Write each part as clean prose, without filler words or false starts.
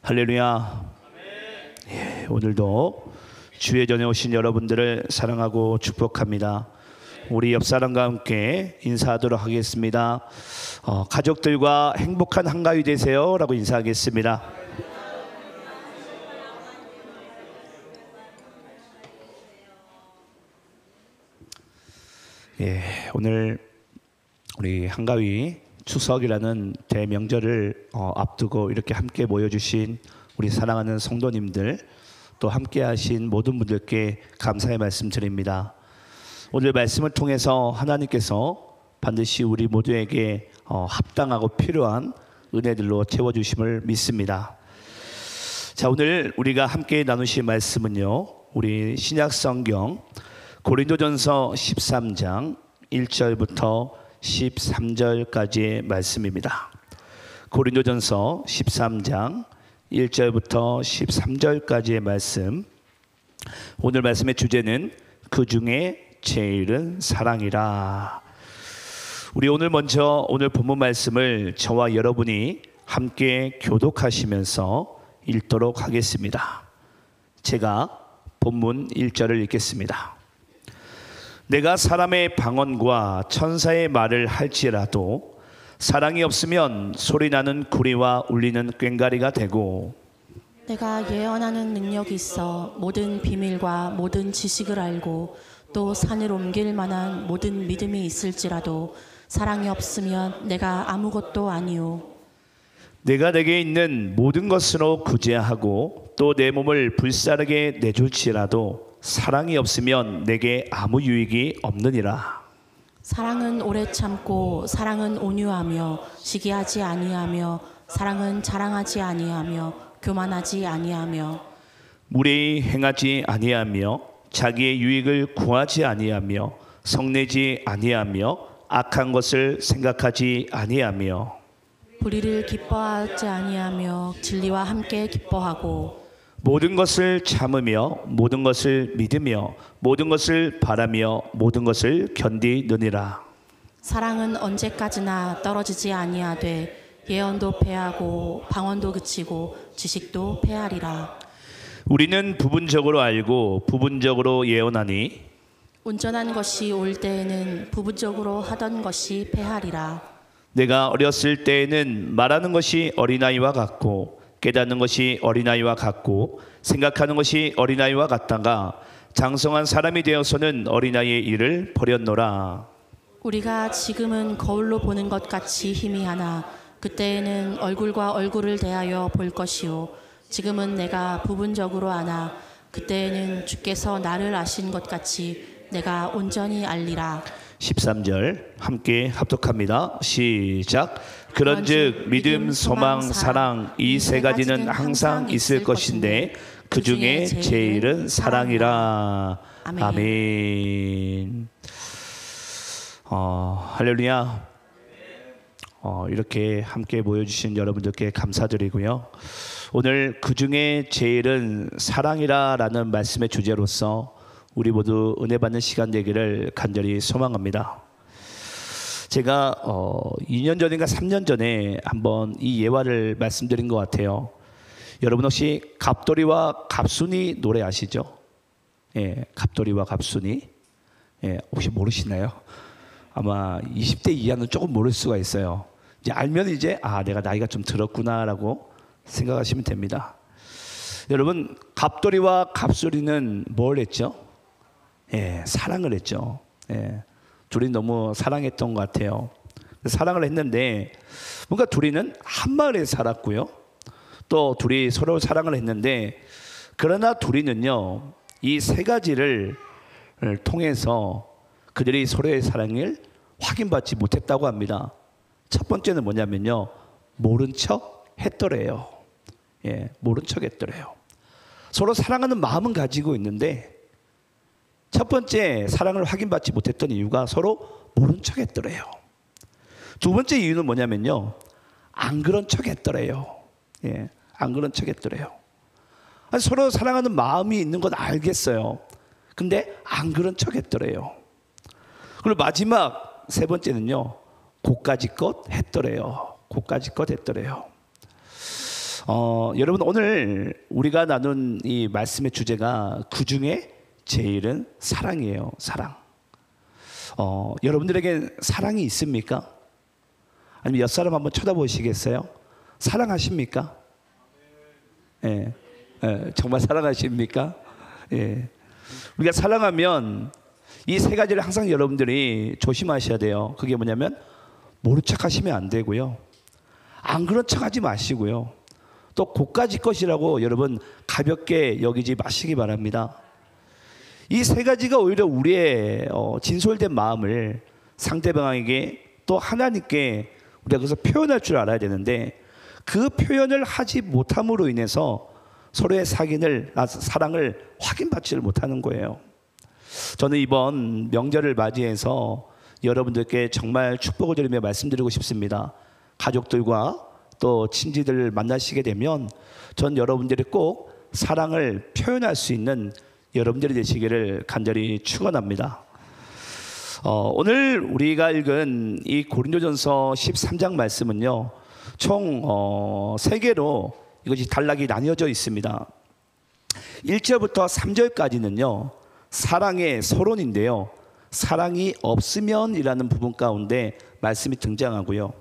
할렐루야. 예, 오늘도 주의 전에 오신 여러분들을 사랑하고 축복합니다. 우리 옆 사람과 함께 인사하도록 하겠습니다. 가족들과 행복한 한가위 되세요 라고 인사하겠습니다. 예, 오늘 우리 한가위 추석이라는 대명절을 앞두고 이렇게 함께 모여주신 우리 사랑하는 성도님들, 또 함께 하신 모든 분들께 감사의 말씀 드립니다. 오늘 말씀을 통해서 하나님께서 반드시 우리 모두에게 합당하고 필요한 은혜들로 채워주심을 믿습니다. 자, 오늘 우리가 함께 나누실 말씀은요, 우리 신약성경 고린도전서 13장 1절부터 13절까지의 말씀입니다. 고린도전서 13장 1절부터 13절까지의 말씀. 오늘 말씀의 주제는 그 중에 제일은 사랑이라. 우리 오늘 먼저 오늘 본문 말씀을 저와 여러분이 함께 교독하시면서 읽도록 하겠습니다. 제가 본문 1절을 읽겠습니다. 내가 사람의 방언과 천사의 말을 할지라도 사랑이 없으면 소리나는 구리와 울리는 꽹과리가 되고, 내가 예언하는 능력이 있어 모든 비밀과 모든 지식을 알고 또 산을 옮길 만한 모든 믿음이 있을지라도 사랑이 없으면 내가 아무것도 아니오. 내가 내게 있는 모든 것으로 구제하고 또 내 몸을 불사르게 내줄지라도 사랑이 없으면 내게 아무 유익이 없느니라. 사랑은 오래 참고 사랑은 온유하며 시기하지 아니하며 사랑은 자랑하지 아니하며 교만하지 아니하며 무례히 행하지 아니하며 자기의 유익을 구하지 아니하며 성내지 아니하며 악한 것을 생각하지 아니하며 불의를 기뻐하지 아니하며 진리와 함께 기뻐하고 모든 것을 참으며 모든 것을 믿으며 모든 것을 바라며 모든 것을 견디느니라. 사랑은 언제까지나 떨어지지 아니하되 예언도 패하고 방언도 그치고 지식도 패하리라. 우리는 부분적으로 알고 부분적으로 예언하니 온전한 것이 올 때에는 부분적으로 하던 것이 패하리라. 내가 어렸을 때에는 말하는 것이 어린아이와 같고 깨닫는 것이 어린아이와 같고 생각하는 것이 어린아이와 같다가 장성한 사람이 되어서는 어린아이의 일을 버렸노라. 우리가 지금은 거울로 보는 것 같이 희미하나 그때에는 얼굴과 얼굴을 대하여 볼 것이요 지금은 내가 부분적으로 아나 그때에는 주께서 나를 아신 것 같이 내가 온전히 알리라. 13절 함께 합독합니다. 시작. 그런즉 믿음, 소망, 사랑 이 세 가지는 항상 있을 것인데 그 중에 제일은 사랑이라. 아멘. 할렐루야. 이렇게 함께 모여주신 여러분들께 감사드리고요. 오늘 그 중에 제일은 사랑이라 라는 말씀의 주제로서 우리 모두 은혜 받는 시간 되기를 간절히 소망합니다. 제가 2년 전인가 3년 전에 한번 이 예화를 말씀드린 것 같아요. 여러분 혹시 갑돌이와 갑순이 노래 아시죠? 예, 갑돌이와 갑순이. 예, 혹시 모르시나요? 아마 20대 이하는 조금 모를 수가 있어요. 이제 알면 이제 내가 나이가 좀 들었구나라고 생각하시면 됩니다. 여러분, 갑돌이와 갑순이는 뭘 했죠? 예, 사랑을 했죠. 예, 둘이 너무 사랑했던 것 같아요. 사랑을 했는데 뭔가 둘이는 한 마을에 살았고요. 또 둘이 서로 사랑을 했는데 그러나 둘이는요, 이 세 가지를 통해서 그들이 서로의 사랑을 확인받지 못했다고 합니다. 첫 번째는 뭐냐면요, 모른 척 했더래요. 예, 모른 척 했더래요. 서로 사랑하는 마음은 가지고 있는데 첫 번째 사랑을 확인받지 못했던 이유가 서로 모른 척 했더래요. 두 번째 이유는 뭐냐면요, 안 그런 척 했더래요. 예, 안 그런 척 했더래요. 서로 사랑하는 마음이 있는 건 알겠어요. 근데 안 그런 척 했더래요. 그리고 마지막 세 번째는요, 고까지껏 했더래요. 고까지껏 했더래요. 여러분 오늘 우리가 나눈 이 말씀의 주제가 그 중에 제일은 사랑이에요. 사랑. 여러분들에게 사랑이 있습니까? 아니면 옆 사람 한번 쳐다보시겠어요? 사랑하십니까? 예, 정말 사랑하십니까? 예. 우리가 사랑하면 이 세 가지를 항상 여러분들이 조심하셔야 돼요. 그게 뭐냐면 모른 척 하시면 안 되고요. 안 그런 척 하지 마시고요. 또 고까지 것이라고 여러분 가볍게 여기지 마시기 바랍니다. 이 세 가지가 오히려 우리의 진솔된 마음을 상대방에게 또 하나님께 우리가 그것을 표현할 줄 알아야 되는데 그 표현을 하지 못함으로 인해서 서로의 사랑을 확인받지를 못하는 거예요. 저는 이번 명절을 맞이해서 여러분들께 정말 축복을 드리며 말씀드리고 싶습니다. 가족들과 또 친지들을 만나시게 되면 전 여러분들이 꼭 사랑을 표현할 수 있는 여러분들이 되시기를 간절히 축원합니다. 오늘 우리가 읽은 이 고린도전서 13장 말씀은요, 총 3개로 이것이 단락이 나뉘어져 있습니다. 1절부터 3절까지는요 사랑의 서론인데요, 사랑이 없으면이라는 부분 가운데 말씀이 등장하고요,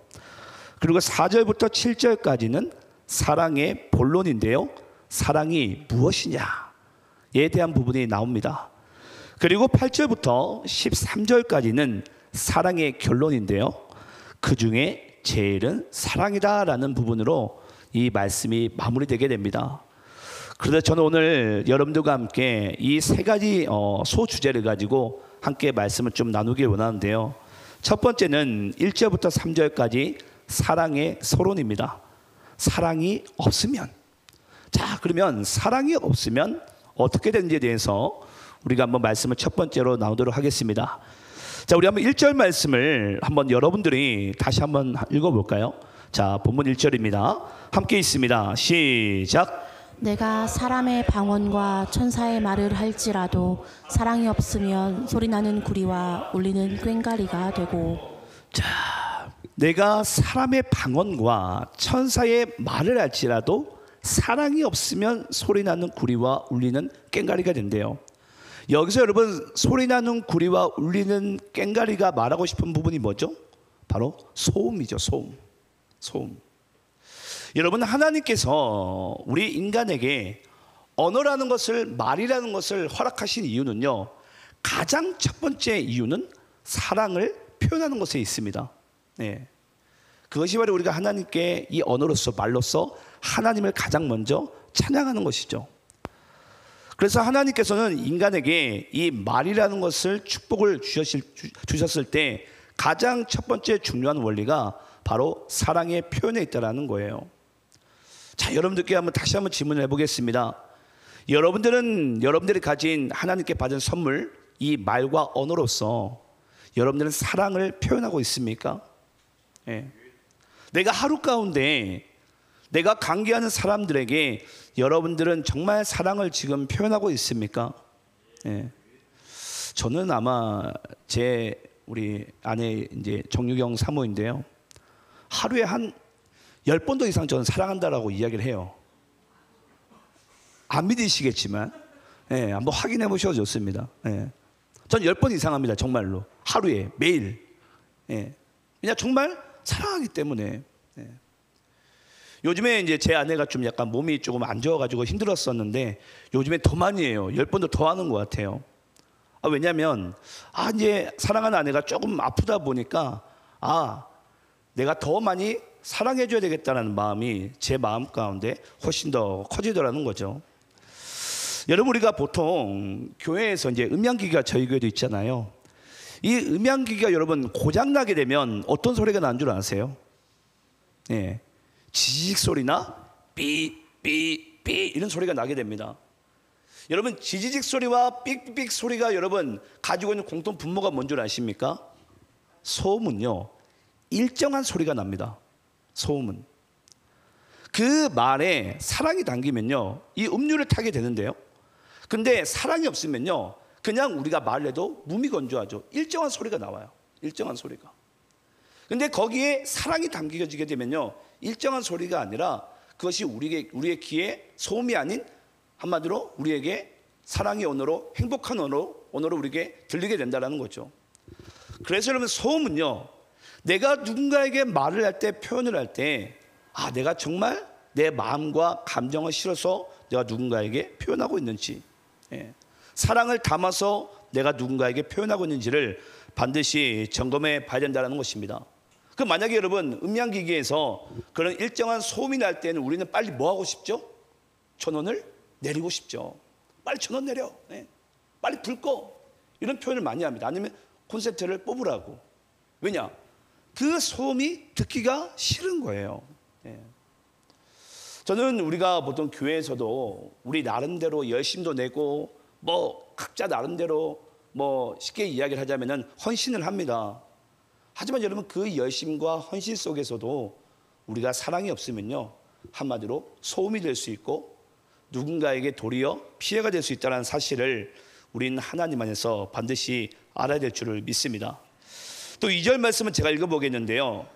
그리고 4절부터 7절까지는 사랑의 본론인데요, 사랑이 무엇이냐에 대한 부분이 나옵니다. 그리고 8절부터 13절까지는 사랑의 결론인데요, 그 중에 제일은 사랑이다라는 부분으로 이 말씀이 마무리되게 됩니다. 그래서 저는 오늘 여러분들과 함께 이 세 가지 소주제를 가지고 함께 말씀을 좀 나누길 원하는데요, 첫 번째는 1절부터 3절까지 사랑의 서론입니다. 사랑이 없으면, 자 그러면 사랑이 없으면 어떻게 되는지에 대해서 우리가 한번 말씀을 첫 번째로 나누도록 하겠습니다. 자, 우리 한번 1절 말씀을 한번 여러분들이 다시 한번 읽어볼까요? 자, 본문 1절입니다. 함께 있습니다. 시작. 내가 사람의 방언과 천사의 말을 할지라도 사랑이 없으면 소리나는 구리와 울리는 꽹과리가 되고. 자, 내가 사람의 방언과 천사의 말을 할지라도 사랑이 없으면 소리나는 구리와 울리는 꽹과리가 된대요. 여기서 여러분 소리나는 구리와 울리는 꽹과리가 말하고 싶은 부분이 뭐죠? 바로 소음이죠. 소음. 여러분 하나님께서 우리 인간에게 언어라는 것을, 말이라는 것을 허락하신 이유는요, 가장 첫 번째 이유는 사랑을 표현하는 것에 있습니다. 네. 그것이 바로 우리가 하나님께 이 언어로서, 말로서 하나님을 가장 먼저 찬양하는 것이죠. 그래서 하나님께서는 인간에게 이 말이라는 것을 축복을 주셨을 때 가장 첫 번째 중요한 원리가 바로 사랑의 표현에 있다라는 거예요. 자, 여러분들께 다시 한번 질문을 해보겠습니다. 여러분들이 가진 하나님께 받은 선물, 이 말과 언어로서 여러분들은 사랑을 표현하고 있습니까? 예. 내가 하루 가운데 내가 관계하는 사람들에게 여러분들은 정말 사랑을 지금 표현하고 있습니까? 예. 저는 아마 우리 아내 이제 정유경 사모인데요, 하루에 한 10번도 이상 저는 사랑한다라고 이야기를 해요. 안 믿으시겠지만 예, 한번 확인해 보셔도 좋습니다. 예. 전 10번 이상 합니다. 정말로 하루에, 매일. 예. 그냥 정말 사랑하기 때문에. 예. 요즘에 이제 제 아내가 좀 약간 몸이 조금 안 좋아가지고 힘들었었는데 요즘에 더 많이 해요. 10번도 더 하는 것 같아요. 왜냐하면 이제 사랑하는 아내가 조금 아프다 보니까 내가 더 많이 사랑해줘야 되겠다는 마음이 제 마음 가운데 훨씬 더 커지더라는 거죠. 여러분 우리가 보통 교회에서 이제 음향기기가 저희 교회도 있잖아요. 이 음향기기가 여러분 고장나게 되면 어떤 소리가 나는 줄 아세요? 예. 지직 소리나 삐삐삐 이런 소리가 나게 됩니다. 여러분 지지직 소리와 삑삑 소리가 여러분 가지고 있는 공통 분모가 뭔 줄 아십니까? 소음은요 일정한 소리가 납니다. 소음은 그 말에 사랑이 담기면요 이 음률을 타게 되는데요, 근데 사랑이 없으면요 그냥 우리가 말해도 무미건조하죠. 일정한 소리가 나와요. 일정한 소리가. 근데 거기에 사랑이 담겨지게 되면요 일정한 소리가 아니라 그것이 우리의 귀에 소음이 아닌 한마디로 우리에게 사랑의 언어로, 행복한 언어로 우리에게 들리게 된다는 거죠. 그래서 여러분, 소음은요, 내가 누군가에게 말을 할 때, 표현을 할 때, 내가 정말 내 마음과 감정을 실어서 내가 누군가에게 표현하고 있는지, 사랑을 담아서 내가 누군가에게 표현하고 있는지를 반드시 점검해 봐야 된다는 것입니다. 그 만약에 여러분, 음향기기에서 그런 일정한 소음이 날 때는 우리는 빨리 뭐 하고 싶죠? 전원을 내리고 싶죠. 빨리 전원 내려, 빨리 불 꺼, 이런 표현을 많이 합니다. 아니면 콘센트를 뽑으라고. 왜냐? 그 소음이 듣기가 싫은 거예요. 저는 우리가 보통 교회에서도 우리 나름대로 열심도 내고 뭐 각자 나름대로 뭐 쉽게 이야기를 하자면은 헌신을 합니다. 하지만 여러분, 그 열심과 헌신 속에서도 우리가 사랑이 없으면요, 한마디로 소음이 될 수 있고 누군가에게 도리어 피해가 될 수 있다는 사실을 우리는 하나님 안에서 반드시 알아야 될 줄을 믿습니다. 또 2절 말씀은 제가 읽어보겠는데요,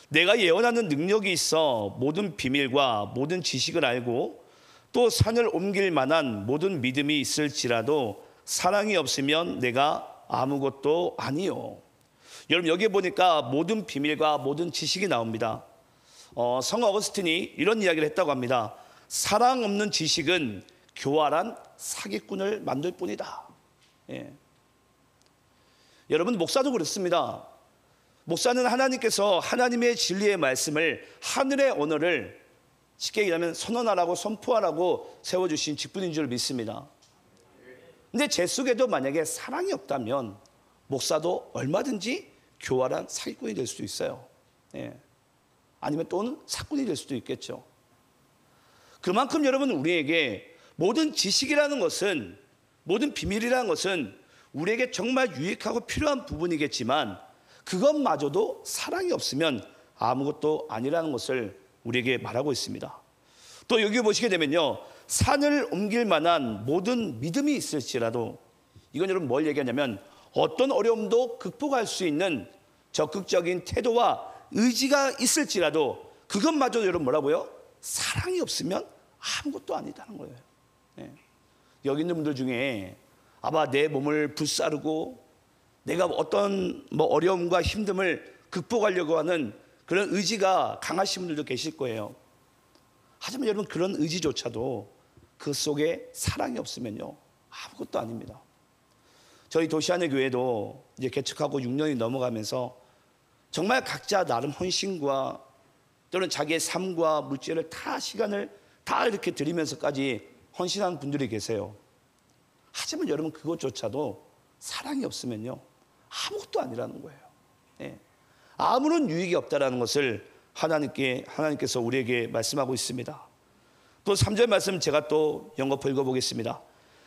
내가 예언하는 능력이 있어 모든 비밀과 모든 지식을 알고 또 산을 옮길 만한 모든 믿음이 있을지라도 사랑이 없으면 내가 아무것도 아니요. 여러분, 여기에 보니까 모든 비밀과 모든 지식이 나옵니다. 성 어거스틴이 이런 이야기를 했다고 합니다. 사랑 없는 지식은 교활한 사기꾼을 만들 뿐이다. 여러분, 목사도 그렇습니다. 목사는 하나님께서 하나님의 진리의 말씀을, 하늘의 언어를 쉽게 얘기하면 선언하라고, 선포하라고 세워주신 직분인 줄 믿습니다. 근데 제 속에도 만약에 사랑이 없다면 목사도 얼마든지 교활한 사기꾼이 될 수도 있어요. 아니면 또는 사꾼이 될 수도 있겠죠. 그만큼 여러분, 우리에게 모든 지식이라는 것은, 모든 비밀이라는 것은 우리에게 정말 유익하고 필요한 부분이겠지만 그것마저도 사랑이 없으면 아무것도 아니라는 것을 우리에게 말하고 있습니다. 또 여기 보시게 되면요, 산을 옮길 만한 모든 믿음이 있을지라도, 이건 여러분 뭘 얘기하냐면 어떤 어려움도 극복할 수 있는 적극적인 태도와 의지가 있을지라도 그것마저도 여러분 뭐라고요? 사랑이 없으면 아무것도 아니다는 거예요. 여기 있는 분들 중에 아마 내 몸을 불사르고 내가 어떤 어려움과 힘듦을 극복하려고 하는 그런 의지가 강하신 분들도 계실 거예요. 하지만 여러분, 그런 의지조차도 그 속에 사랑이 없으면요, 아무것도 아닙니다. 저희 도시안의 교회도 이제 개척하고 6년이 넘어가면서 정말 각자 나름 헌신과 또는 자기의 삶과 물질을 다, 시간을 다 이렇게 드리면서까지 헌신하는 분들이 계세요. 하지만 여러분, 그것조차도 사랑이 없으면요, 아무것도 아니라는 거예요. 아무런 유익이 없다라는 것을 하나님께서 우리에게 말씀하고 있습니다. 또 3절 말씀 제가 또 연거푸 읽어보겠습니다.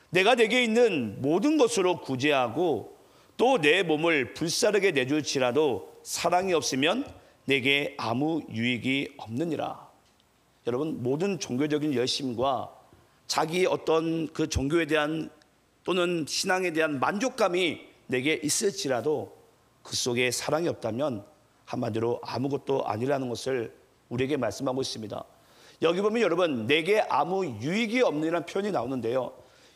내가 내게 있는 모든 것으로 구제하고 또 내 몸을 불사르게 내줄지라도 사랑이 없으면 내게 아무 유익이 없느니라. 여러분, 모든 종교적인 열심과 자기 어떤 그 종교에 대한 또는 신앙에 대한 만족감이 내게 있을지라도 그 속에 사랑이 없다면 한마디로 아무것도 아니라는 것을 우리에게 말씀하고 있습니다. 여기 보면 여러분, 내게 아무 유익이 없느라는 표현이 나오는데요,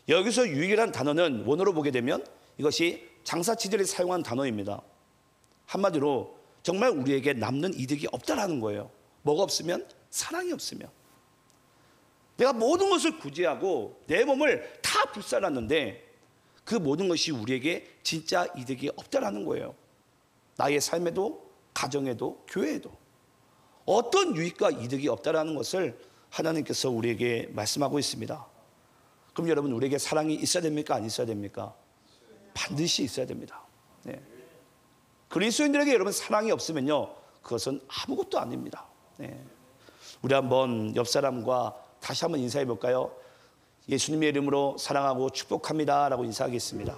여기서 유익이라는 단어는 원어로 보게 되면 이것이 장사치들이 사용한 단어입니다. 한마디로 정말 우리에게 남는 이득이 없다라는 거예요. 뭐가 없으면? 사랑이 없으면. 내가 모든 것을 구제하고 내 몸을 다 불살랐는데 그 모든 것이 우리에게 진짜 이득이 없다라는 거예요. 나의 삶에도, 가정에도, 교회에도 어떤 유익과 이득이 없다라는 것을 하나님께서 우리에게 말씀하고 있습니다. 그럼 여러분, 우리에게 사랑이 있어야 됩니까? 안 있어야 됩니까? 반드시 있어야 됩니다. 그리스도인들에게 여러분, 사랑이 없으면요, 그것은 아무것도 아닙니다. 우리 한번 옆 사람과 다시 한번 인사해 볼까요? 예수님의 이름으로 사랑하고 축복합니다 라고 인사하겠습니다.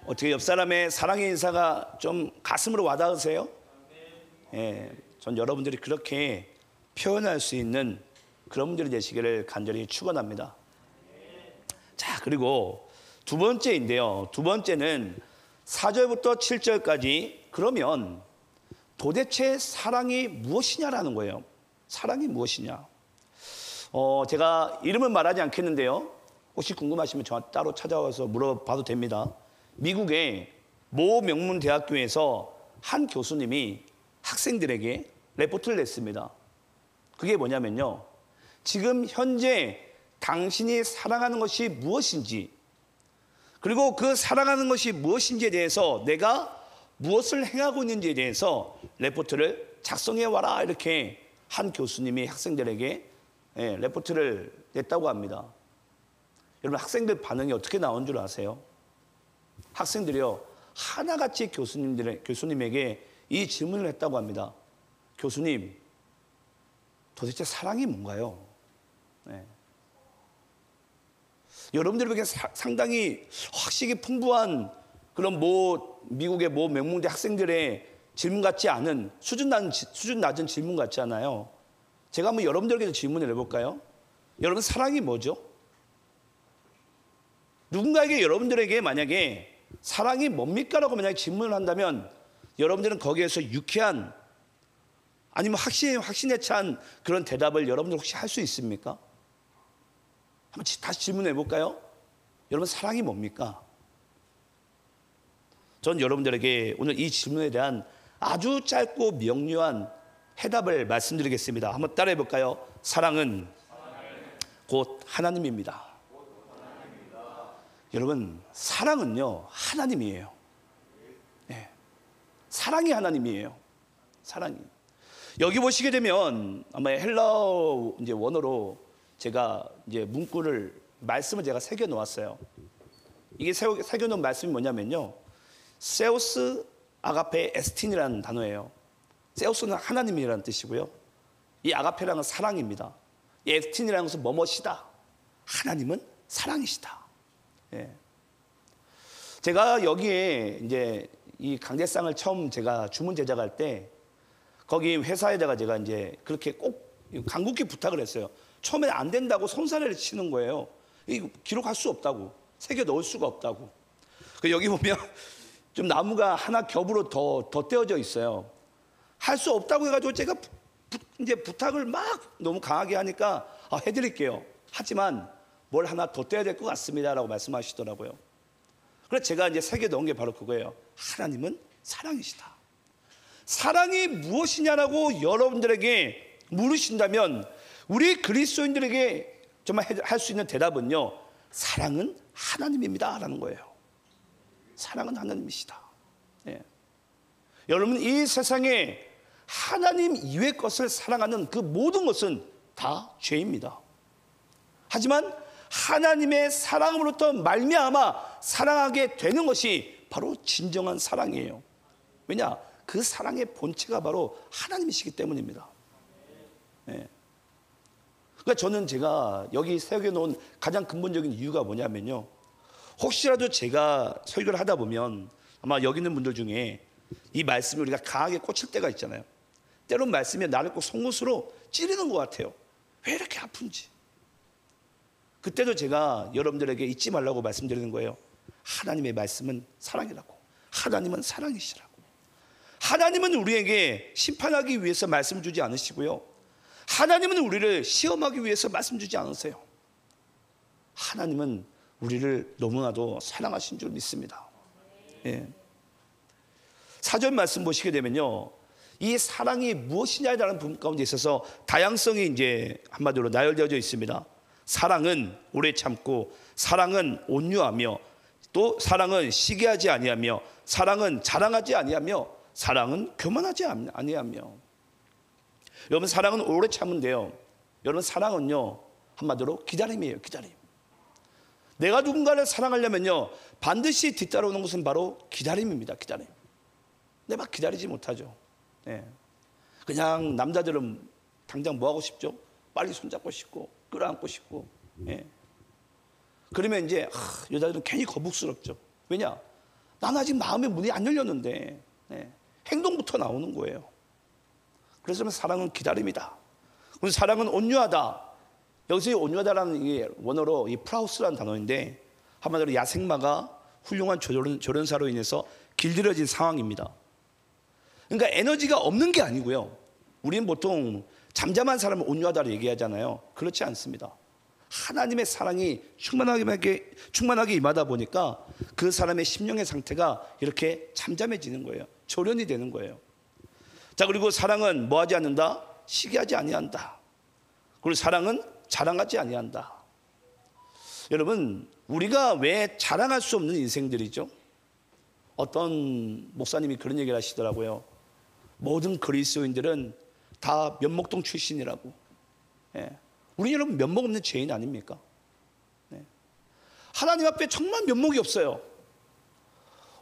어떻게 옆 사람의 사랑의 인사가 좀 가슴으로 와닿으세요? 전 여러분들이 그렇게 표현할 수 있는 그런 분들이 되시기를 간절히 축원합니다. 자, 그리고 두 번째인데요, 두 번째는 4절부터 7절까지, 그러면 도대체 사랑이 무엇이냐라는 거예요. 사랑이 무엇이냐. 제가 이름은 말하지 않겠는데요. 혹시 궁금하시면 저 따로 찾아와서 물어봐도 됩니다. 미국의 모 명문 대학교에서 한 교수님이 학생들에게 레포트를 냈습니다. 그게 뭐냐면요. 지금 현재 당신이 사랑하는 것이 무엇인지, 그리고 그 사랑하는 것이 무엇인지에 대해서 내가 무엇을 행하고 있는지에 대해서 레포트를 작성해 와라, 이렇게 한 교수님이 학생들에게 레포트를 냈다고 합니다. 여러분, 학생들 반응이 어떻게 나온 줄 아세요? 학생들이요, 하나같이 교수님에게 이 질문을 했다고 합니다. 교수님, 도대체 사랑이 뭔가요? 여러분들에게 상당히 확실히 풍부한 그런 미국의 모 명문대 학생들의 질문 같지 않은 수준 낮은 질문 같지 않아요? 제가 한번 여러분들에게 질문을 해볼까요? 여러분, 사랑이 뭐죠? 누군가에게 여러분들에게 만약에 사랑이 뭡니까? 라고 만약에 질문을 한다면 여러분들은 거기에서 유쾌한, 아니면 확신에 찬 그런 대답을 여러분들 혹시 할 수 있습니까? 한번 다시 질문해 볼까요? 여러분, 사랑이 뭡니까? 전 여러분들에게 오늘 이 질문에 대한 아주 짧고 명료한 해답을 말씀드리겠습니다. 한번 따라해 볼까요? 사랑은 곧 하나님입니다. 여러분, 사랑은요, 하나님이에요. 사랑이 하나님이에요. 사랑이. 여기 보시게 되면 아마 헬라어 이제 원어로 제가 이제 말씀을 제가 새겨 놓았어요. 이게 새겨 놓은 말씀이 뭐냐면요, 세우스 아가페 에스틴이라는 단어예요. 세우스는 하나님이라는 뜻이고요. 이 아가페라는 사랑입니다. 이 에스틴이라는 것은 뭐뭐시다. 하나님은 사랑이시다. 제가 여기에 이제 이 강대상을 처음 제가 주문 제작할 때 거기 회사에다가 제가 이제 그렇게 꼭 간곡히 부탁을 했어요. 처음에 안 된다고 손사래를 치는 거예요. 기록할 수 없다고, 새겨 넣을 수가 없다고. 여기 보면 좀 나무가 하나 겹으로 더 떼어져 있어요. 할 수 없다고 해가지고 제가 이제 부탁을 막 너무 강하게 하니까 해드릴게요. 하지만 뭘 하나 더 떼야 될 것 같습니다라고 말씀하시더라고요. 그래서 제가 이제 새겨 넣은 게 바로 그거예요. 하나님은 사랑이시다. 사랑이 무엇이냐라고 여러분들에게 물으신다면 우리 그리스도인들에게 정말 할 수 있는 대답은요, 사랑은 하나님입니다라는 거예요. 사랑은 하나님이시다. 여러분, 이 세상에 하나님 이외의 것을 사랑하는 그 모든 것은 다 죄입니다. 하지만 하나님의 사랑으로부터 말미암아 사랑하게 되는 것이 바로 진정한 사랑이에요. 왜냐? 그 사랑의 본체가 바로 하나님이시기 때문입니다. 그러니까 저는 제가 여기 새겨놓은 가장 근본적인 이유가 뭐냐면요, 혹시라도 제가 설교를 하다 보면 아마 여기 있는 분들 중에 이 말씀이 우리가 강하게 꽂힐 때가 있잖아요. 때론 말씀이 나를 꼭 송곳으로 찌르는 것 같아요. 왜 이렇게 아픈지. 그때도 제가 여러분들에게 잊지 말라고 말씀드리는 거예요. 하나님의 말씀은 사랑이라고. 하나님은 사랑이시라고. 하나님은 우리에게 심판하기 위해서 말씀 주지 않으시고요, 하나님은 우리를 시험하기 위해서 말씀 주지 않으세요. 하나님은 우리를 너무나도 사랑하신 줄 믿습니다. 사전 말씀 보시게 되면요, 이 사랑이 무엇이냐라는 부분 가운데 있어서 다양성이 이제 한마디로 나열되어져 있습니다. 사랑은 오래 참고, 사랑은 온유하며, 또 사랑은 시기하지 아니하며, 사랑은 자랑하지 아니하며, 사랑은 교만하지 아니하며. 여러분, 사랑은 오래 참은데요, 여러분, 사랑은요 한마디로 기다림이에요. 기다림. 내가 누군가를 사랑하려면요 반드시 뒤따라오는 것은 바로 기다림입니다. 기다림. 근데 막 기다리지 못하죠. 그냥 남자들은 당장 뭐 하고 싶죠? 빨리 손잡고 싶고 끌어안고 싶고. 그러면 이제 여자들은 괜히 거북스럽죠. 왜냐? 나는 아직 마음의 문이 안 열렸는데 행동부터 나오는 거예요. 그래서 사랑은 기다림이다. 그래서 사랑은 온유하다. 여기서 이 온유하다라는 이 원어로 이 프라우스라는 단어인데 한마디로 야생마가 훌륭한 조련사로 인해서 길들여진 상황입니다. 그러니까 에너지가 없는 게 아니고요. 우리는 보통 잠잠한 사람을 온유하다고 얘기하잖아요. 그렇지 않습니다. 하나님의 사랑이 충만하게 임하다 보니까 그 사람의 심령의 상태가 이렇게 잠잠해지는 거예요. 조련이 되는 거예요. 자, 그리고 사랑은 뭐 하지 않는다? 시기하지 아니한다. 그리고 사랑은 자랑하지 아니한다. 여러분, 우리가 왜 자랑할 수 없는 인생들이죠? 어떤 목사님이 그런 얘기를 하시더라고요. 모든 그리스도인들은 다 면목동 출신이라고. 예. 우리 여러분 면목 없는 죄인 아닙니까? 네. 하나님 앞에 정말 면목이 없어요.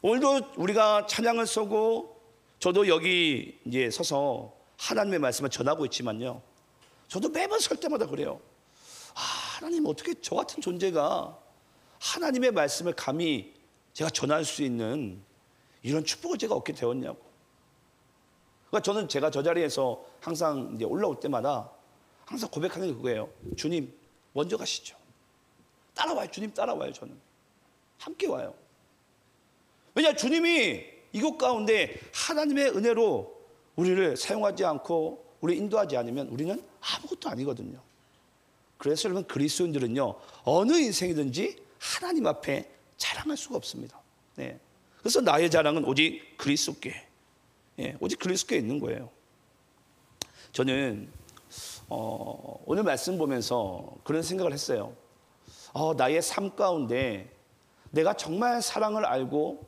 오늘도 우리가 찬양을 쏘고 저도 여기 이제 서서 하나님의 말씀을 전하고 있지만요. 저도 매번 설 때마다 그래요. 하나님 어떻게 저 같은 존재가 하나님의 말씀을 감히 제가 전할 수 있는 이런 축복을 제가 얻게 되었냐고. 그러니까 저는 제가 저 자리에서 항상 이제 올라올 때마다 항상 고백하는 게 그거예요. 주님 먼저 가시죠. 따라와요. 주님 따라와요. 저는 함께 와요. 왜냐, 주님이 이곳 가운데 하나님의 은혜로 우리를 사용하지 않고 우리 인도하지 않으면 우리는 아무것도 아니거든요. 그래서 여러분, 그리스도인들은요 어느 인생이든지 하나님 앞에 자랑할 수가 없습니다. 네. 그래서 나의 자랑은 오직 그리스도께, 오직 그리스도께 있는 거예요. 저는 오늘 말씀 보면서 그런 생각을 했어요. 나의 삶 가운데 내가 정말 사랑을 알고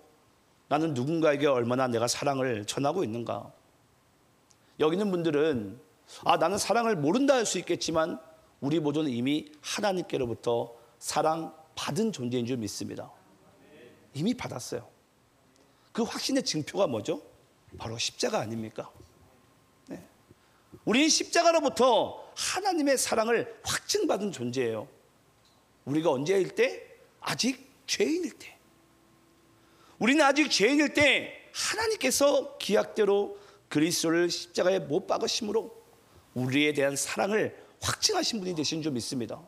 나는 누군가에게 얼마나 내가 사랑을 전하고 있는가. 여기 있는 분들은 나는 사랑을 모른다 할 수 있겠지만 우리 모두는 이미 하나님께로부터 사랑받은 존재인 줄 믿습니다. 이미 받았어요. 그 확신의 증표가 뭐죠? 바로 십자가 아닙니까? 네. 우리는 십자가로부터 하나님의 사랑을 확증받은 존재예요. 우리가 언제일 때? 아직 죄인일 때. 우리는 아직 죄인일 때 하나님께서 기약대로 그리스도를 십자가에 못 박으심으로 우리에 대한 사랑을 확증하신 분이 되신 줄 믿습니다.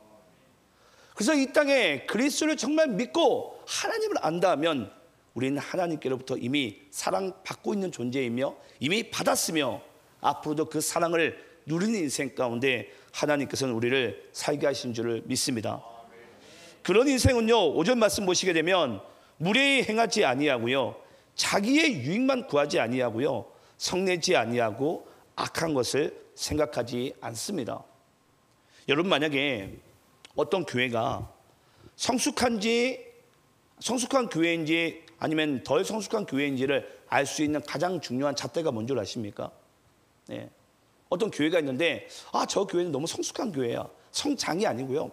그래서 이 땅에 그리스도를 정말 믿고 하나님을 안다면 우리는 하나님께로부터 이미 사랑받고 있는 존재이며 이미 받았으며 앞으로도 그 사랑을 누리는 인생 가운데 하나님께서는 우리를 살게 하신 줄을 믿습니다. 그런 인생은요, 5절 말씀 보시게 되면 무례히 행하지 아니하고요, 자기의 유익만 구하지 아니하고요, 성내지 아니하고 악한 것을 생각하지 않습니다. 여러분, 만약에 어떤 교회가 성숙한 교회인지 아니면 덜 성숙한 교회인지를 알 수 있는 가장 중요한 잣대가 뭔 줄 아십니까? 네. 어떤 교회가 있는데 저 교회는 너무 성숙한 교회야. 성장이 아니고요,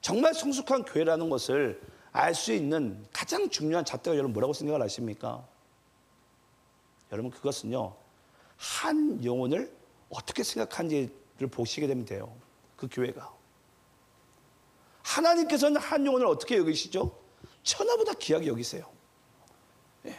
정말 성숙한 교회라는 것을 알 수 있는 가장 중요한 잣대가 여러분 뭐라고 생각을 하십니까? 여러분, 그것은요, 한 영혼을 어떻게 생각하는지를 보시게 되면 돼요. 그 교회가. 하나님께서는 한 영혼을 어떻게 여기시죠? 천하보다 귀하게 여기세요. 예.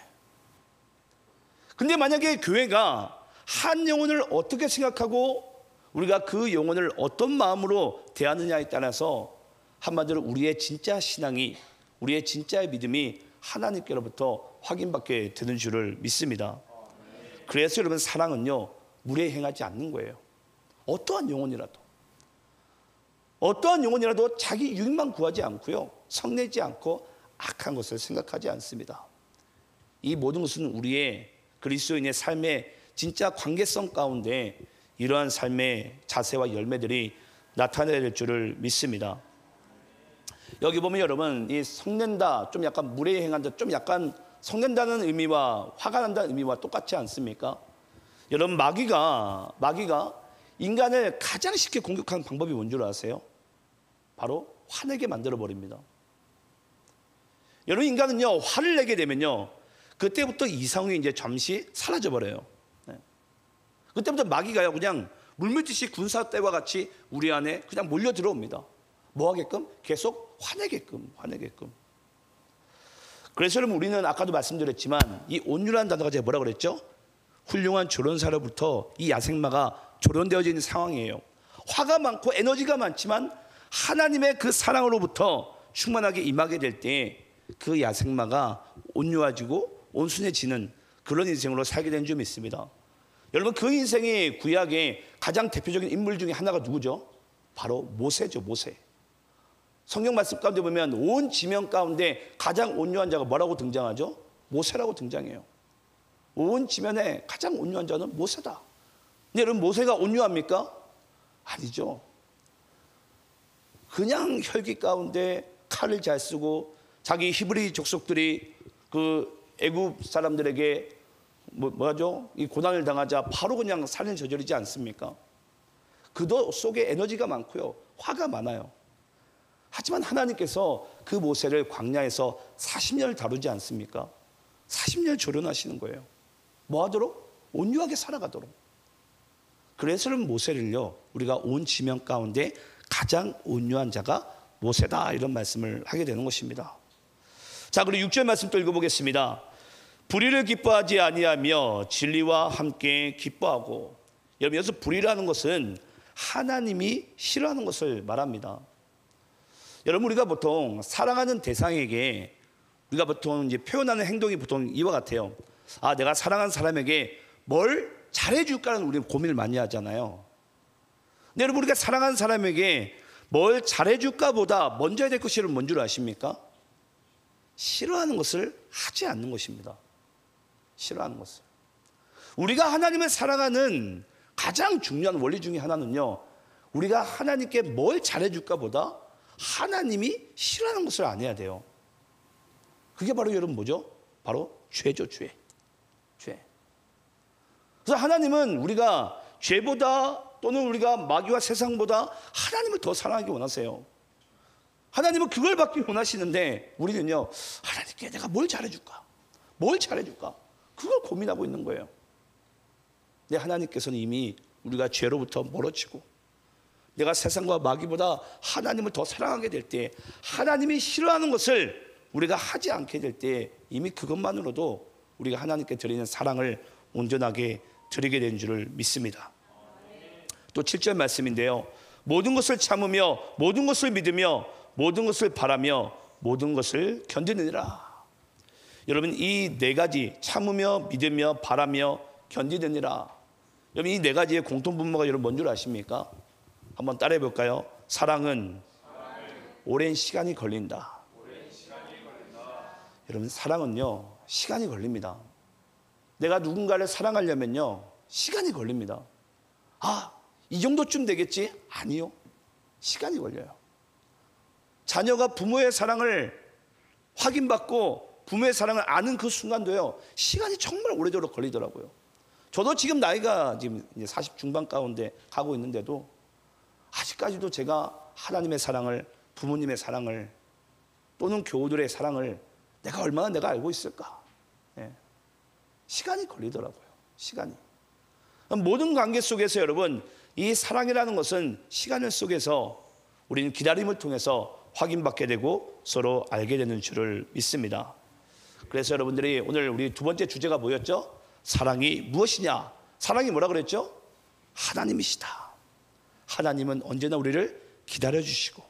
근데 만약에 교회가 한 영혼을 어떻게 생각하고 우리가 그 영혼을 어떤 마음으로 대하느냐에 따라서 한마디로 우리의 진짜 신앙이, 우리의 진짜의 믿음이 하나님께로부터 확인받게 되는 줄을 믿습니다. 그래서 여러분, 사랑은요 무례히 행하지 않는 거예요. 어떠한 영혼이라도 자기 유익만 구하지 않고요, 성내지 않고 악한 것을 생각하지 않습니다. 이 모든 것은 우리의 그리스도인의 삶의 진짜 관계성 가운데 이러한 삶의 자세와 열매들이 나타내야 될 줄을 믿습니다. 여기 보면 여러분, 이 성낸다, 좀 약간 무례히 행한다, 좀 약간 성낸다는 의미와 화가 난다는 의미와 똑같지 않습니까? 여러분, 마귀가 인간을 가장 쉽게 공격하는 방법이 뭔 줄 아세요? 바로 화내게 만들어 버립니다. 여러분, 인간은요 화를 내게 되면요 그때부터 이성이 이제 잠시 사라져 버려요. 네. 그때부터 마귀가요 그냥 물밀듯이 군사대와 같이 우리 안에 그냥 몰려 들어옵니다. 뭐 하게끔? 계속 화내게끔. 그래서 여러분, 우리는 아까도 말씀드렸지만 이 온유라는 단어가 제가 뭐라 그랬죠? 훌륭한 조련사로부터 이 야생마가 조련되어져 있는 상황이에요. 화가 많고 에너지가 많지만 하나님의 그 사랑으로부터 충만하게 임하게 될 때 그 야생마가 온유해지고 온순해지는 그런 인생으로 살게 된 줄 믿습니다. 여러분 그 인생의 구약의 가장 대표적인 인물 중에 하나가 누구죠? 바로 모세죠. 모세. 성경 말씀 가운데 보면 온 지명 가운데 가장 온유한 자가 뭐라고 등장하죠? 모세라고 등장해요. 온 지면에 가장 온유한 자는 모세다. 근데 여러분 모세가 온유합니까? 아니죠. 그냥 혈기 가운데 칼을 잘 쓰고 자기 히브리 족속들이 그 애굽 사람들에게 뭐죠? 이 고난을 당하자 바로 그냥 살인 저지르지 않습니까? 그도 속에 에너지가 많고요. 화가 많아요. 하지만 하나님께서 그 모세를 광야에서 40년을 다루지 않습니까? 40년을 조련하시는 거예요. 뭐 하도록? 온유하게 살아가도록. 그래서 모세를요, 우리가 온 지명 가운데 가장 온유한 자가 모세다, 이런 말씀을 하게 되는 것입니다. 자, 그리고 6절 말씀 또 읽어보겠습니다. 불의를 기뻐하지 아니하며 진리와 함께 기뻐하고. 여러분, 여기서 불의라는 것은 하나님이 싫어하는 것을 말합니다. 여러분, 우리가 보통 사랑하는 대상에게 우리가 보통 이제 표현하는 행동이 보통 이와 같아요. 아, 내가 사랑하는 사람에게 뭘 잘해줄까는 우리는 고민을 많이 하잖아요. 근데 여러분, 우리가 사랑하는 사람에게 뭘 잘해줄까 보다 먼저 해야 될 것이 뭔 줄 아십니까? 싫어하는 것을 하지 않는 것입니다. 싫어하는 것을. 우리가 하나님을 사랑하는 가장 중요한 원리 중에 하나는요, 우리가 하나님께 뭘 잘해줄까 보다 하나님이 싫어하는 것을 안 해야 돼요. 그게 바로 여러분 뭐죠? 바로 죄죠. 죄. 그래서 하나님은 우리가 죄보다 또는 우리가 마귀와 세상보다 하나님을 더 사랑하기 원하세요. 하나님은 그걸 받기 원하시는데 우리는요, 하나님께 내가 뭘 잘해줄까? 그걸 고민하고 있는 거예요. 근데 하나님께서는 이미 우리가 죄로부터 멀어지고 내가 세상과 마귀보다 하나님을 더 사랑하게 될 때, 하나님이 싫어하는 것을 우리가 하지 않게 될 때 이미 그것만으로도 우리가 하나님께 드리는 사랑을 온전하게 드리게 된 줄을 믿습니다. 또 7절 말씀인데요, 모든 것을 참으며 모든 것을 믿으며 모든 것을 바라며 모든 것을 견디느니라. 여러분, 이 네 가지, 참으며 믿으며 바라며 견디느니라, 여러분 이 네 가지의 공통분모가 여러분 뭔 줄 아십니까? 한번 따라해 볼까요? 사랑은 오랜 시간이 걸린다. 여러분, 사랑은요 시간이 걸립니다. 내가 누군가를 사랑하려면요 시간이 걸립니다. 아, 이 정도쯤 되겠지? 아니요, 시간이 걸려요. 자녀가 부모의 사랑을 확인받고 부모의 사랑을 아는 그 순간도요 시간이 정말 오래도록 걸리더라고요. 저도 지금 나이가 지금 이제 40 중반 가운데 가고 있는데도 아직까지도 제가 하나님의 사랑을, 부모님의 사랑을 또는 교우들의 사랑을 내가 얼마나 내가 알고 있을까? 시간이 걸리더라고요. 시간이. 모든 관계 속에서 여러분, 이 사랑이라는 것은 시간을 속에서 우리는 기다림을 통해서 확인받게 되고 서로 알게 되는 줄을 믿습니다. 그래서 여러분들이 오늘 우리 두 번째 주제가 뭐였죠? 사랑이 무엇이냐? 사랑이 뭐라 그랬죠? 하나님이시다. 하나님은 언제나 우리를 기다려주시고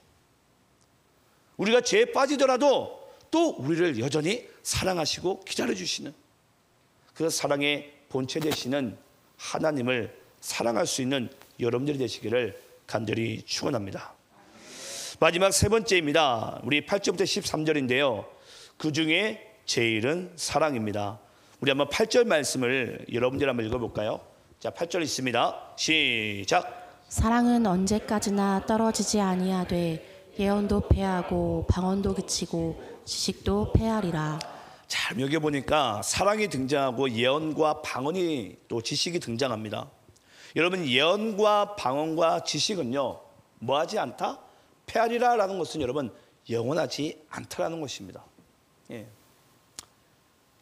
우리가 죄에 빠지더라도 또 우리를 여전히 사랑하시고 기다려주시는 그 사랑의 본체 되시는 하나님을 사랑할 수 있는 여러분들이 되시기를 간절히 축원합니다. 마지막 세 번째입니다. 우리 8절부터 13절인데요. 그 중에 제일은 사랑입니다. 우리 한번 8절 말씀을 여러분들 한번 읽어볼까요? 자, 8절 있습니다. 시작. 사랑은 언제까지나 떨어지지 아니하되 예언도 패하고 방언도 그치고 지식도 패하리라. 자, 여기 보니까 사랑이 등장하고 예언과 방언이 또 지식이 등장합니다. 여러분, 예언과 방언과 지식은요 뭐하지 않다? 패하리라라는 것은 여러분 영원하지 않다라는 것입니다.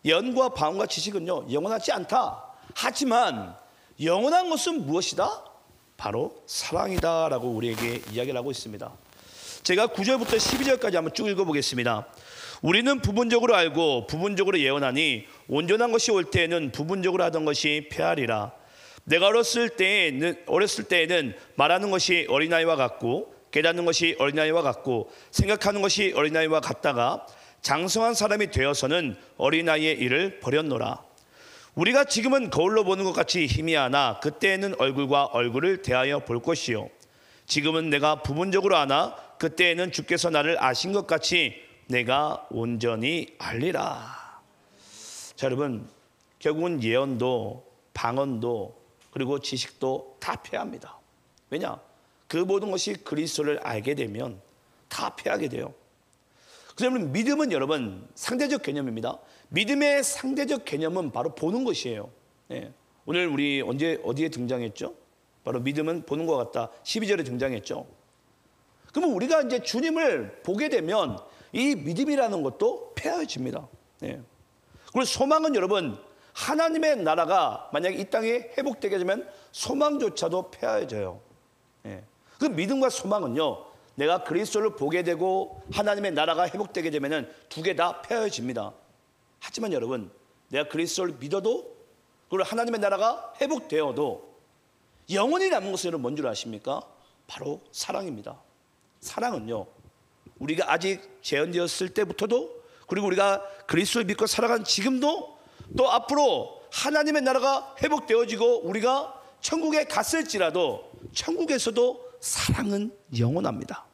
예언과 방언과 지식은요 영원하지 않다. 하지만 영원한 것은 무엇이다? 바로 사랑이다라고 우리에게 이야기를 하고 있습니다. 제가 9절부터 12절까지 한번 쭉 읽어보겠습니다. 우리는 부분적으로 알고 부분적으로 예언하니 온전한 것이 올 때에는 부분적으로 하던 것이 패하리라. 내가 어렸을 때에는 말하는 것이 어린아이와 같고 깨닫는 것이 어린아이와 같고 생각하는 것이 어린아이와 같다가 장성한 사람이 되어서는 어린아이의 일을 버렸노라. 우리가 지금은 거울로 보는 것 같이 희미하나 그때에는 얼굴과 얼굴을 대하여 볼 것이요 지금은 내가 부분적으로 아나 그때에는 주께서 나를 아신 것 같이 내가 온전히 알리라. 자, 여러분, 결국은 예언도 방언도 그리고 지식도 다 패합니다. 왜냐? 그 모든 것이 그리스도를 알게 되면 다 패하게 돼요. 그래서 여러분, 믿음은 여러분 상대적 개념입니다. 믿음의 상대적 개념은 바로 보는 것이에요. 예. 오늘 우리 어디에 등장했죠? 바로 믿음은 보는 것 같다. 12절에 등장했죠. 그러면 우리가 이제 주님을 보게 되면 이 믿음이라는 것도 패해집니다. 예. 그리고 소망은 여러분, 하나님의 나라가 만약에 이 땅에 회복되게 되면 소망조차도 패해져요. 예. 그 믿음과 소망은요, 내가 그리스도를 보게 되고 하나님의 나라가 회복되게 되면 두 개 다 패해집니다. 하지만 여러분, 내가 그리스도를 믿어도 그리고 하나님의 나라가 회복되어도 영원히 남은 것은 여러분 뭔 줄 아십니까? 바로 사랑입니다. 사랑은요, 우리가 아직 재현되었을 때부터도 그리고 우리가 그리스도를 믿고 살아간 지금도 또 앞으로 하나님의 나라가 회복되어지고 우리가 천국에 갔을지라도 천국에서도 사랑은 영원합니다.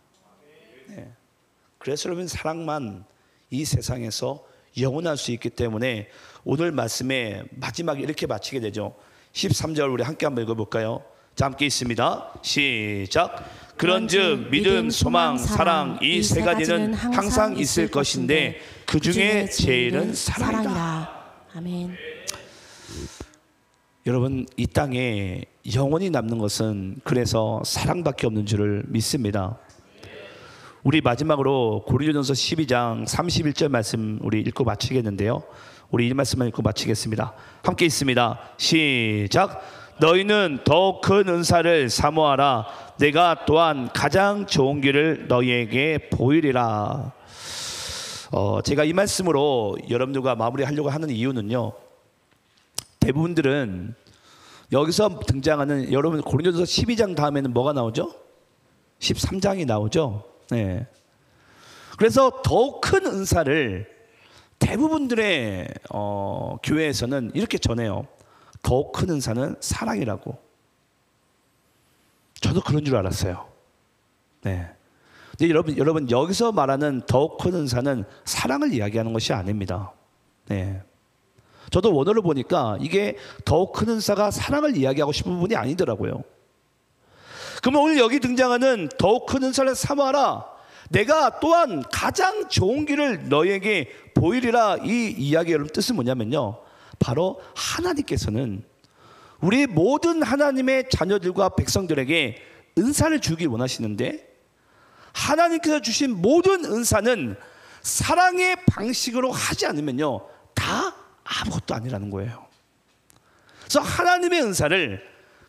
네. 그래서 여러분, 사랑만 이 세상에서 영원할 수 있기 때문에 오늘 말씀의 마지막에 이렇게 마치게 되죠. 13절 우리 함께 한번 읽어볼까요? 자, 함께 있습니다. 시작. 그런즉 믿음, 소망, 사랑 이 세 가지는 항상 있을 것인데 그 중에 제일은 사랑이다. 아멘. 여러분, 이 땅에 영원히 남는 것은 그래서 사랑밖에 없는 줄을 믿습니다. 우리 마지막으로 고린도전서 12장 31절 말씀 우리 읽고 마치겠는데요. 우리 이 말씀만 읽고 마치겠습니다. 함께 있습니다. 시작. 너희는 더 큰 은사를 사모하라. 내가 또한 가장 좋은 길을 너희에게 보이리라. 제가 이 말씀으로 여러분들과 마무리하려고 하는 이유는요, 대부분들은 여기서 등장하는 여러분 고린도전서 12장 다음에는 뭐가 나오죠? 13장이 나오죠. 네. 그래서 더 큰 은사를 대부분들의 교회에서는 이렇게 전해요. 더 큰 은사는 사랑이라고. 저도 그런 줄 알았어요. 네. 근데 여러분 여기서 말하는 더 큰 은사는 사랑을 이야기하는 것이 아닙니다. 네. 저도 원어를 보니까 이게 더 큰 은사가 사랑을 이야기하고 싶은 부분이 아니더라고요. 그러면 오늘 여기 등장하는 더 큰 은사를 사모하라. 내가 또한 가장 좋은 길을 너에게 보이리라. 이 이야기의 뜻은 뭐냐면요, 바로 하나님께서는 우리 모든 하나님의 자녀들과 백성들에게 은사를 주길 원하시는데 하나님께서 주신 모든 은사는 사랑의 방식으로 하지 않으면요, 다 아무것도 아니라는 거예요. 그래서 하나님의 은사를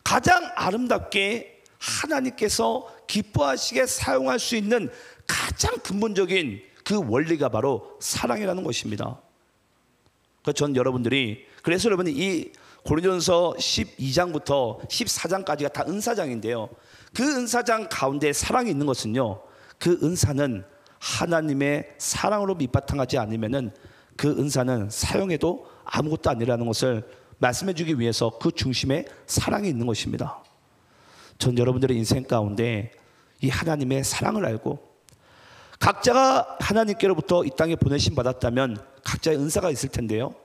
가장 아름답게 하나님께서 기뻐하시게 사용할 수 있는 가장 근본적인 그 원리가 바로 사랑이라는 것입니다. 그래서 전 여러분들이, 그래서 여러분이 이 고린도전서 12장부터 14장까지가 다 은사장인데요, 그 은사장 가운데 사랑이 있는 것은요, 그 은사는 하나님의 사랑으로 밑바탕하지 않으면은 그 은사는 사용해도 아무것도 아니라는 것을 말씀해 주기 위해서 그 중심에 사랑이 있는 것입니다. 전 여러분들의 인생 가운데 이 하나님의 사랑을 알고 각자가 하나님께로부터 이 땅에 보내심 받았다면 각자의 은사가 있을 텐데요,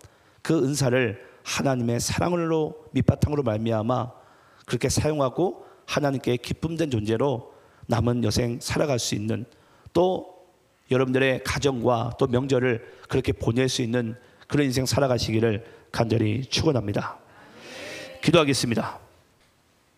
그 은사를 하나님의 사랑으로 밑바탕으로 말미암아 그렇게 사용하고 하나님께 기쁨된 존재로 남은 여생 살아갈 수 있는, 또 여러분들의 가정과 또 명절을 그렇게 보낼 수 있는 그런 인생 살아가시기를 간절히 축원합니다. 기도하겠습니다.